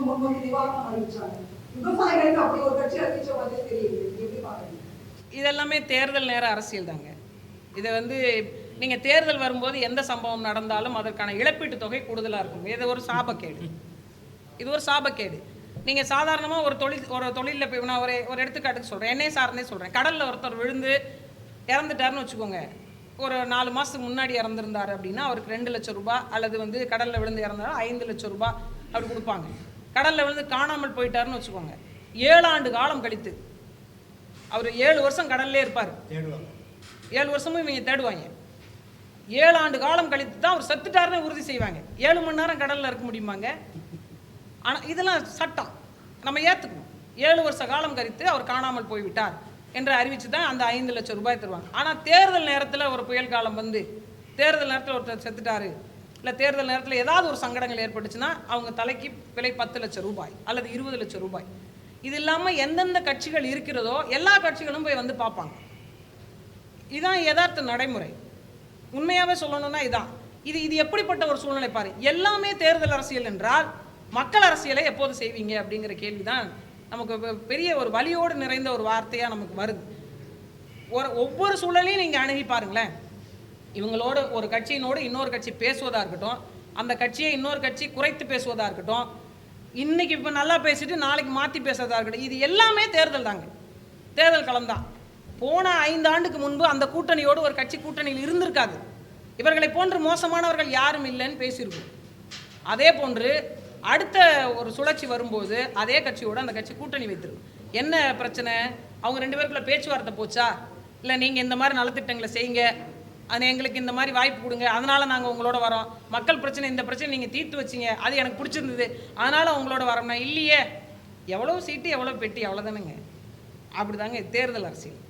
முன்னோக்கி நிவாரணம் அறிவிச்சாங்க. விவசாயிகளுக்கு அப்படி ஒரு கட்சி அறிவிச்ச மாதிரி தெரியுது. எப்படி பாக்குறீங்க? இதெல்லாமே தேர்தல் நேர அரசியல் தாங்க. இதை நீங்கள் தேர்தல் வரும்போது எந்த சம்பவம் நடந்தாலும் அதற்கான இழப்பீட்டு தொகை கூடுதலாக இருக்கும். இது ஒரு சாபக்கேடு. இது ஒரு சாபக்கேடு. நீங்கள் சாதாரணமாக ஒரு தொழிலில் போய் நான் ஒரு எடுத்துக்காட்டுக்கு சொல்கிறேன், என்னையே சார்ந்தே சொல்கிறேன். கடலில் ஒருத்தர் விழுந்து இறந்துட்டாருன்னு வச்சுக்கோங்க. ஒரு 4 மாதத்துக்கு முன்னாடி இறந்துருந்தார் அப்படின்னா அவருக்கு 2 லட்சம் ரூபாய், அல்லது கடலில் விழுந்து இறந்தாலும் 5 லட்சம் ரூபாய் அப்படி கொடுப்பாங்க. கடலில் விழுந்து காணாமல் போயிட்டாருன்னு வச்சுக்கோங்க, 7 ஆண்டு காலம் கழித்து, அவர் 7 வருஷம் கடல்லே இருப்பார், 7 வருஷமும் இவங்க தேடுவாங்க. 7 ஆண்டு காலம் கழித்து தான் அவர் செத்துட்டாருன்னு உறுதி செய்வாங்க. 7 மணி நேரம் கடலில் இருக்க முடியுமாங்க? ஆனால் இதெல்லாம் சட்டம், நம்ம ஏற்றுக்கணும். 7 வருஷ காலம் கழித்து அவர் காணாமல் போய்விட்டார் என்று அறிவித்து தான் அந்த 5 லட்சம் ரூபாய் தருவாங்க. ஆனால் தேர்தல் நேரத்தில் ஒரு புயல் காலம் வந்து தேர்தல் நேரத்தில் ஒருத்தர் செத்துட்டாரு, இல்லை தேர்தல் நேரத்தில் ஏதாவது ஒரு சங்கடங்கள் ஏற்பட்டுச்சுன்னா அவங்க தலைக்கு விலை 10 லட்சம் ரூபாய் அல்லது 20 லட்சம் ரூபாய். இது இல்லாமல் எந்தெந்த கட்சிகள் இருக்கிறதோ எல்லா கட்சிகளும் போய் வந்து பார்ப்பாங்க. இதுதான் யதார்த்த நடைமுறை. உண்மையாகவே சொல்லணும்னா இதான். இது எப்படிப்பட்ட ஒரு சூழ்நிலை பாரு. எல்லாமே தேர்தல் அரசியல் என்றால் மக்கள் அரசியலை எப்போது செய்வீங்க அப்படிங்கிற கேள்விதான் நமக்கு பெரிய ஒரு வலியோடு நிறைந்த ஒரு வார்த்தையாக நமக்கு வருது. ஒவ்வொரு சூழலையும் நீங்கள் அணுகி பாருங்களேன். இவங்களோட ஒரு கட்சியினோடு இன்னொரு கட்சி பேசுவதாக இருக்கட்டும், அந்த கட்சியை இன்னொரு கட்சி குறைத்து பேசுவதாக இருக்கட்டும், இன்னைக்கு இப்போ நல்லா பேசிட்டு நாளைக்கு மாற்றி பேசுறதா இருக்கட்டும், இது எல்லாமே தேர்தல் தாங்க. தேர்தல் களம்தான். போன 5 ஆண்டுக்கு முன்பு அந்த கூட்டணியோடு ஒரு கட்சி கூட்டணியில் இருந்திருக்காது. இவர்களை போன்று மோசமானவர்கள் யாரும் இல்லைன்னு பேசியிருக்கும். அதே போன்று அடுத்த ஒரு சுழற்சி வரும்போது அதே கட்சியோடு அந்த கட்சி கூட்டணி வைத்திருக்கும். என்ன பிரச்சனை? அவங்க 2 பேருக்குள்ள பேச்சுவார்த்தை போச்சா, இல்லை நீங்கள் இந்த மாதிரி நலத்திட்டங்களை செய்யுங்க, அது எங்களுக்கு இந்த மாதிரி வாய்ப்பு கொடுங்க, அதனால் நாங்கள் உங்களோட வரோம், மக்கள் பிரச்சனை இந்த பிரச்சனை நீங்கள் தீர்த்து வச்சிங்க, அது எனக்கு பிடிச்சிருந்தது, அதனால் உங்களோட வரோம்னா இல்லையே, எவ்வளோ சீட்டு எவ்வளோ பெட்டி அவ்வளோதானுங்க. அப்படி தாங்க தேர்தல் அரசியல்.